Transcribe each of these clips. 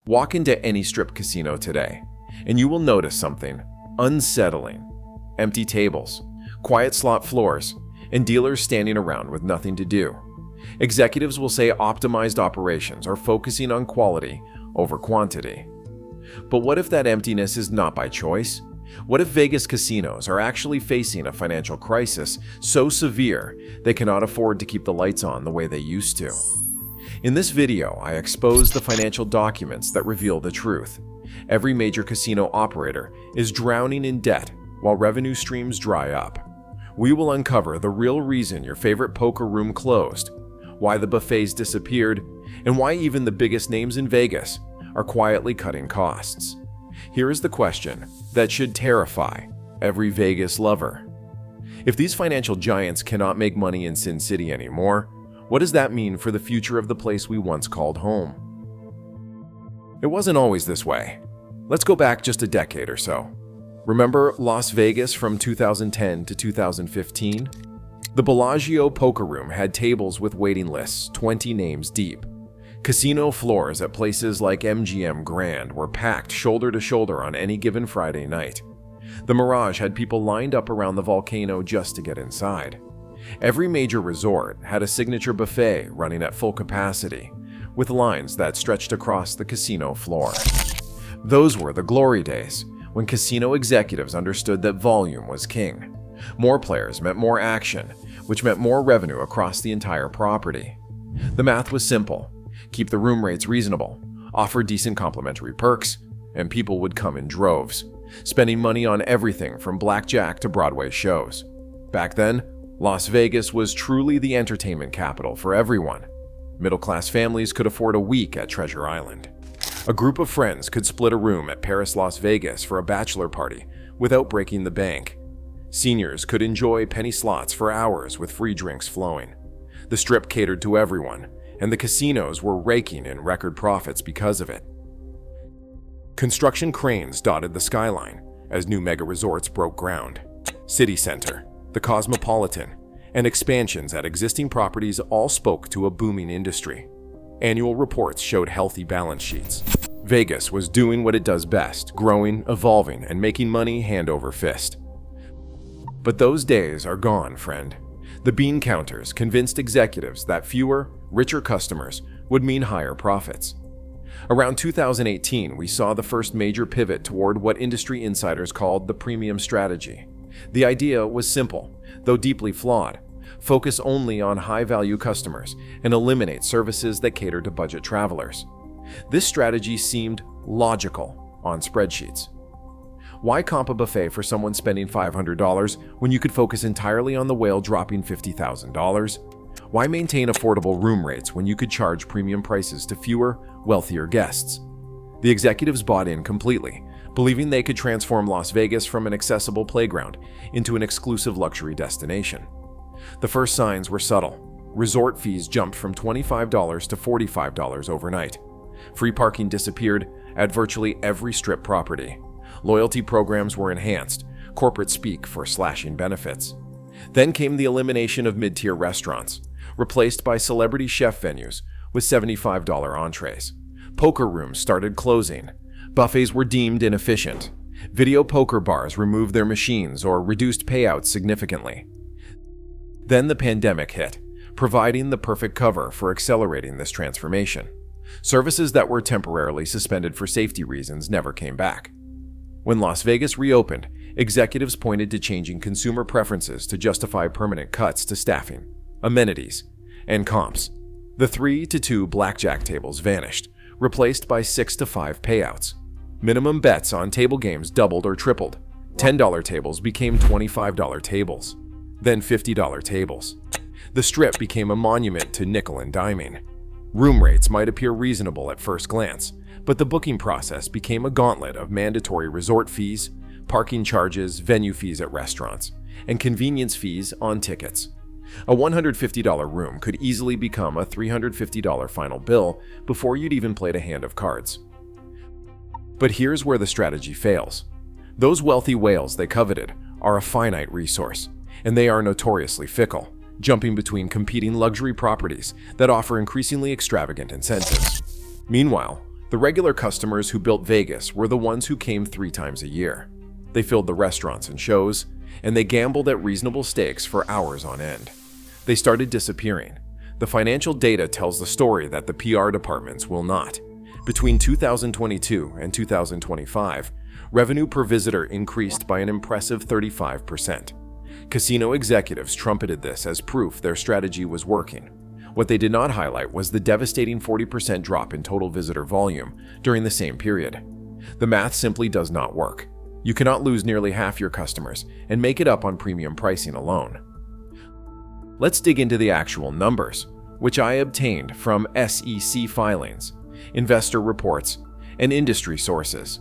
Walk into any strip casino today, and you will notice something unsettling. Empty tables, quiet slot floors, and dealers standing around with nothing to do. Executives will say optimized operations are focusing on quality over quantity. But what if that emptiness is not by choice? What if Vegas casinos are actually facing a financial crisis so severe they cannot afford to keep the lights on the way they used to? In this video, I expose the financial documents that reveal the truth. Every major casino operator is drowning in debt while revenue streams dry up. We will uncover the real reason your favorite poker room closed, why the buffets disappeared, and why even the biggest names in Vegas are quietly cutting costs. Here is the question that should terrify every Vegas lover. If these financial giants cannot make money in Sin City anymore, what does that mean for the future of the place we once called home? It wasn't always this way. Let's go back just a decade or so. Remember Las Vegas from 2010 to 2015? The Bellagio poker room had tables with waiting lists 20 names deep. Casino floors at places like MGM Grand were packed shoulder to shoulder on any given Friday night. The Mirage had people lined up around the volcano just to get inside. Every major resort had a signature buffet running at full capacity, with lines that stretched across the casino floor. Those were the glory days, when casino executives understood that volume was king. More players meant more action, which meant more revenue across the entire property. The math was simple. Keep the room rates reasonable, offer decent complimentary perks, and people would come in droves, spending money on everything from blackjack to Broadway shows. Back then, Las Vegas was truly the entertainment capital for everyone. Middle-class families could afford a week at Treasure Island. A group of friends could split a room at Paris Las Vegas for a bachelor party without breaking the bank. Seniors could enjoy penny slots for hours with free drinks flowing. The Strip catered to everyone, and the casinos were raking in record profits because of it. Construction cranes dotted the skyline as new mega resorts broke ground. City Center, the Cosmopolitan, and expansions at existing properties all spoke to a booming industry. Annual reports showed healthy balance sheets. Vegas was doing what it does best, growing, evolving, and making money hand over fist. But those days are gone, friend. The bean counters convinced executives that fewer, richer customers would mean higher profits. Around 2018, we saw the first major pivot toward what industry insiders called the premium strategy. The idea was simple, though deeply flawed. Focus only on high-value customers and eliminate services that cater to budget travelers. This strategy seemed logical on spreadsheets. Why comp a buffet for someone spending $500 when you could focus entirely on the whale dropping $50,000? Why maintain affordable room rates when you could charge premium prices to fewer, wealthier guests? The executives bought in completely, believing they could transform Las Vegas from an accessible playground into an exclusive luxury destination. The first signs were subtle. Resort fees jumped from $25 to $45 overnight. Free parking disappeared at virtually every Strip property. Loyalty programs were enhanced, corporate speak for slashing benefits. Then came the elimination of mid-tier restaurants, replaced by celebrity chef venues with $75 entrees. Poker rooms started closing. Buffets were deemed inefficient. Video poker bars removed their machines or reduced payouts significantly. Then the pandemic hit, providing the perfect cover for accelerating this transformation. Services that were temporarily suspended for safety reasons never came back. When Las Vegas reopened, executives pointed to changing consumer preferences to justify permanent cuts to staffing, amenities, and comps. The 3-to-2 blackjack tables vanished, replaced by 6-to-5 payouts. Minimum bets on table games doubled or tripled. $10 tables became $25 tables, then $50 tables. The Strip became a monument to nickel and diming. Room rates might appear reasonable at first glance, but the booking process became a gauntlet of mandatory resort fees, parking charges, venue fees at restaurants, and convenience fees on tickets. A $150 room could easily become a $350 final bill before you'd even played a hand of cards. But here's where the strategy fails. Those wealthy whales they coveted are a finite resource, and they are notoriously fickle, jumping between competing luxury properties that offer increasingly extravagant incentives. Meanwhile, The regular customers who built Vegas were the ones who came 3 times a year. They filled the restaurants and shows, and they gambled at reasonable stakes for hours on end. They started disappearing. The financial data tells the story that the PR departments will not. Between 2022 and 2025, revenue per visitor increased by an impressive 35%. Casino executives trumpeted this as proof their strategy was working. What they did not highlight was the devastating 40% drop in total visitor volume during the same period. The math simply does not work. You cannot lose nearly half your customers and make it up on premium pricing alone. Let's dig into the actual numbers, which I obtained from SEC filings, investor reports, and industry sources.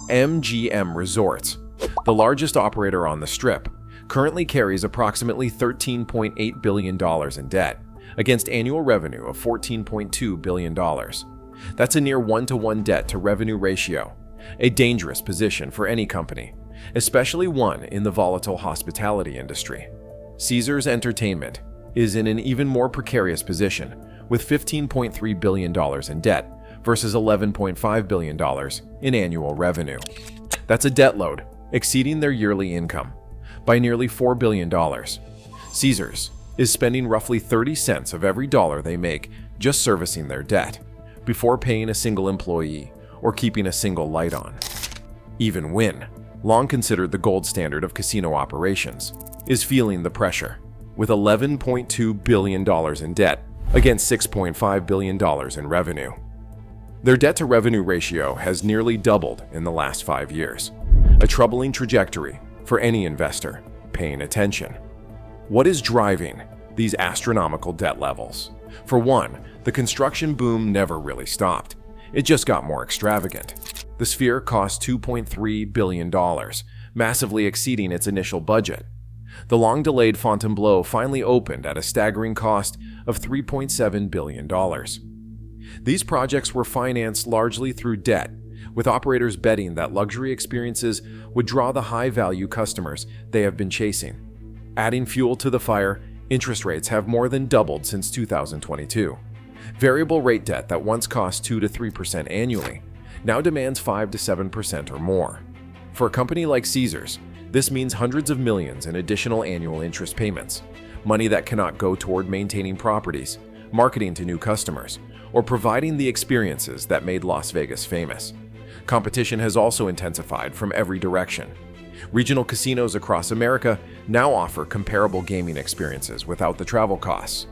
MGM Resorts, the largest operator on the Strip, currently carries approximately $13.8 billion in debt against annual revenue of $14.2 billion. That's a near 1-to-1 debt-to-revenue ratio, a dangerous position for any company, especially one in the volatile hospitality industry. Caesars Entertainment is in an even more precarious position, with $15.3 billion in debt versus $11.5 billion in annual revenue. That's a debt load exceeding their yearly income by nearly $4 billion. Caesars is spending roughly 30 cents of every dollar they make just servicing their debt, before paying a single employee or keeping a single light on. Even Wynn, long considered the gold standard of casino operations, is feeling the pressure, with $11.2 billion in debt against $6.5 billion in revenue. Their debt-to-revenue ratio has nearly doubled in the last 5 years, a troubling trajectory for any investor paying attention. What is driving these astronomical debt levels? For one, the construction boom never really stopped. It just got more extravagant. The Sphere cost $2.3 billion, massively exceeding its initial budget. The long-delayed Fontainebleau finally opened at a staggering cost of $3.7 billion. These projects were financed largely through debt, with operators betting that luxury experiences would draw the high-value customers they have been chasing. Adding fuel to the fire, interest rates have more than doubled since 2022. Variable rate debt that once cost 2 to 3% annually now demands 5 to 7% or more. For a company like Caesars, this means hundreds of millions in additional annual interest payments, money that cannot go toward maintaining properties, marketing to new customers, or providing the experiences that made Las Vegas famous. Competition has also intensified from every direction. Regional casinos across America now offer comparable gaming experiences without the travel costs.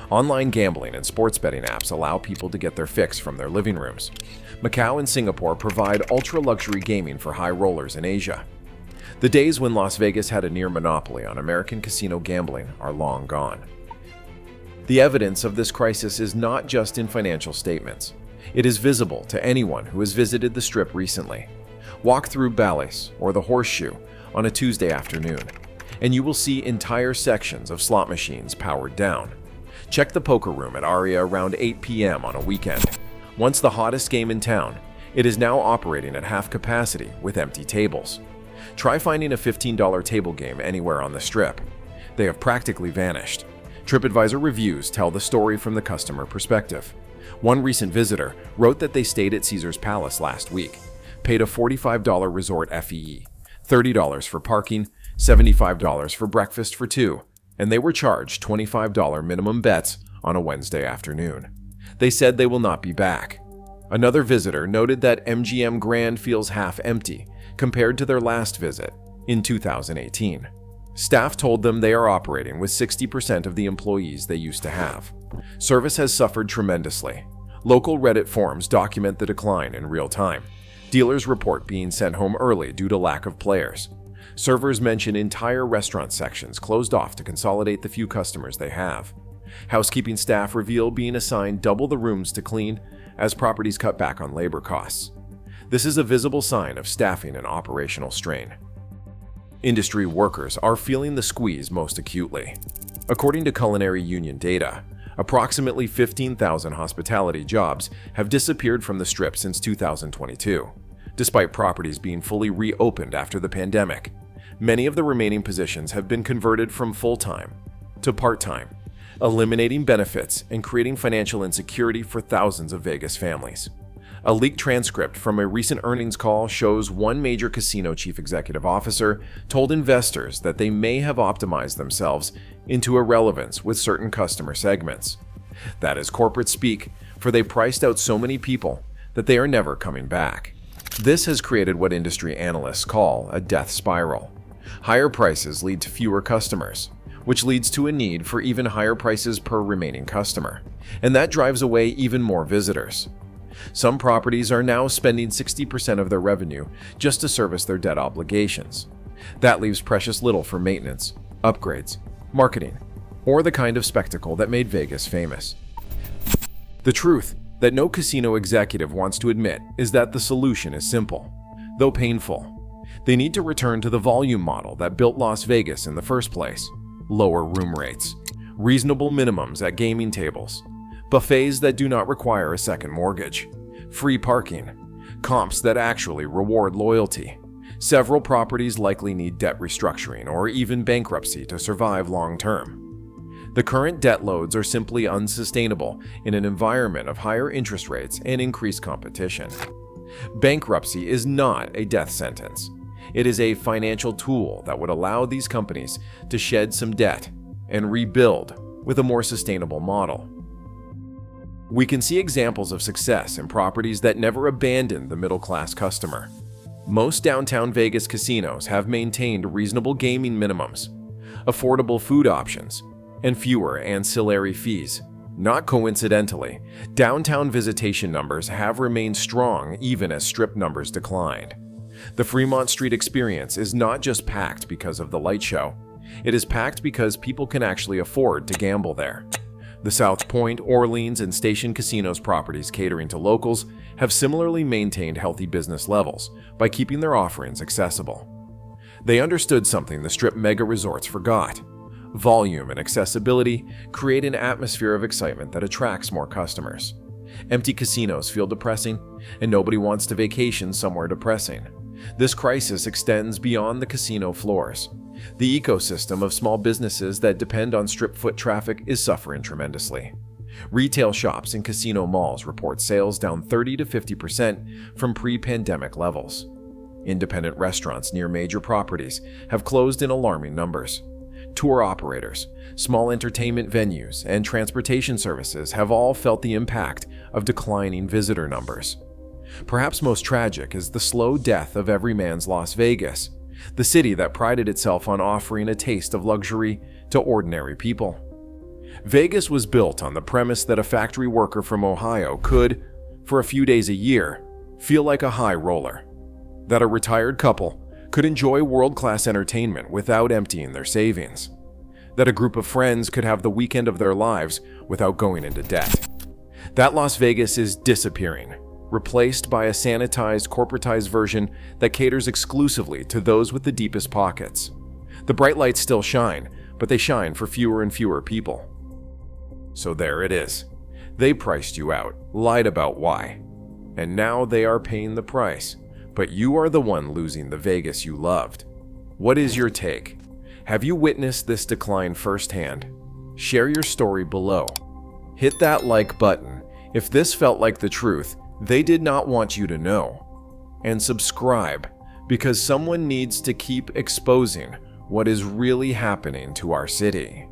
Online gambling and sports betting apps allow people to get their fix from their living rooms. Macau and Singapore provide ultra-luxury gaming for high rollers in Asia. The days when Las Vegas had a near monopoly on American casino gambling are long gone. The evidence of this crisis is not just in financial statements. It is visible to anyone who has visited the Strip recently. Walk through Bally's or the Horseshoe on a Tuesday afternoon, and you will see entire sections of slot machines powered down. Check the poker room at Aria around 8 p.m. on a weekend. Once the hottest game in town, it is now operating at half capacity with empty tables. Try finding a $15 table game anywhere on the Strip. They have practically vanished. TripAdvisor reviews tell the story from the customer perspective. One recent visitor wrote that they stayed at Caesars Palace last week, paid a $45 resort FEE, $30 for parking, $75 for breakfast for 2, and they were charged $25 minimum bets on a Wednesday afternoon. They said they will not be back. Another visitor noted that MGM Grand feels half empty compared to their last visit in 2018. Staff told them they are operating with 60% of the employees they used to have. Service has suffered tremendously. Local Reddit forums document the decline in real time. Dealers report being sent home early due to lack of players. Servers mention entire restaurant sections closed off to consolidate the few customers they have. Housekeeping staff reveal being assigned double the rooms to clean as properties cut back on labor costs. This is a visible sign of staffing and operational strain. Industry workers are feeling the squeeze most acutely. According to Culinary Union data, approximately 15,000 hospitality jobs have disappeared from the Strip since 2022, despite properties being fully reopened after the pandemic. Many of the remaining positions have been converted from full-time to part-time, eliminating benefits and creating financial insecurity for thousands of Vegas families. A leaked transcript from a recent earnings call shows one major casino chief executive officer told investors that they may have optimized themselves into irrelevance with certain customer segments. That is corporate speak, for they priced out so many people that they are never coming back. This has created what industry analysts call a death spiral. Higher prices lead to fewer customers, which leads to a need for even higher prices per remaining customer, and that drives away even more visitors. Some properties are now spending 60% of their revenue just to service their debt obligations. That leaves precious little for maintenance, upgrades, marketing, or the kind of spectacle that made Vegas famous. The truth that no casino executive wants to admit is that the solution is simple, though painful. They need to return to the volume model that built Las Vegas in the first place. Lower room rates, reasonable minimums at gaming tables, buffets that do not require a second mortgage, free parking, comps that actually reward loyalty. Several properties likely need debt restructuring or even bankruptcy to survive long term. The current debt loads are simply unsustainable in an environment of higher interest rates and increased competition. Bankruptcy is not a death sentence. It is a financial tool that would allow these companies to shed some debt and rebuild with a more sustainable model. We can see examples of success in properties that never abandoned the middle-class customer. Most downtown Vegas casinos have maintained reasonable gaming minimums, affordable food options, and fewer ancillary fees. Not coincidentally, downtown visitation numbers have remained strong even as Strip numbers declined. The Fremont Street experience is not just packed because of the light show. It is packed because people can actually afford to gamble there. The South Point, Orleans, and Station Casinos properties catering to locals have similarly maintained healthy business levels by keeping their offerings accessible. They understood something the Strip mega resorts forgot. Volume and accessibility create an atmosphere of excitement that attracts more customers. Empty casinos feel depressing, and nobody wants to vacation somewhere depressing. This crisis extends beyond the casino floors. The ecosystem of small businesses that depend on Strip foot traffic is suffering tremendously. Retail shops and casino malls report sales down 30 to 50% from pre-pandemic levels. Independent restaurants near major properties have closed in alarming numbers. Tour operators, small entertainment venues, and transportation services have all felt the impact of declining visitor numbers. Perhaps most tragic is the slow death of every man's Las Vegas, the city that prided itself on offering a taste of luxury to ordinary people. Vegas was built on the premise that a factory worker from Ohio could, for a few days a year, feel like a high roller. That a retired couple could enjoy world-class entertainment without emptying their savings. That a group of friends could have the weekend of their lives without going into debt. That Las Vegas is disappearing, replaced by a sanitized, corporatized version that caters exclusively to those with the deepest pockets. The bright lights still shine, but they shine for fewer and fewer people. So there it is. They priced you out, lied about why, and now they are paying the price. But you are the one losing the Vegas you loved. What is your take? Have you witnessed this decline firsthand? Share your story below. Hit that like button if this felt like the truth they did not want you to know. And subscribe, because someone needs to keep exposing what is really happening to our city.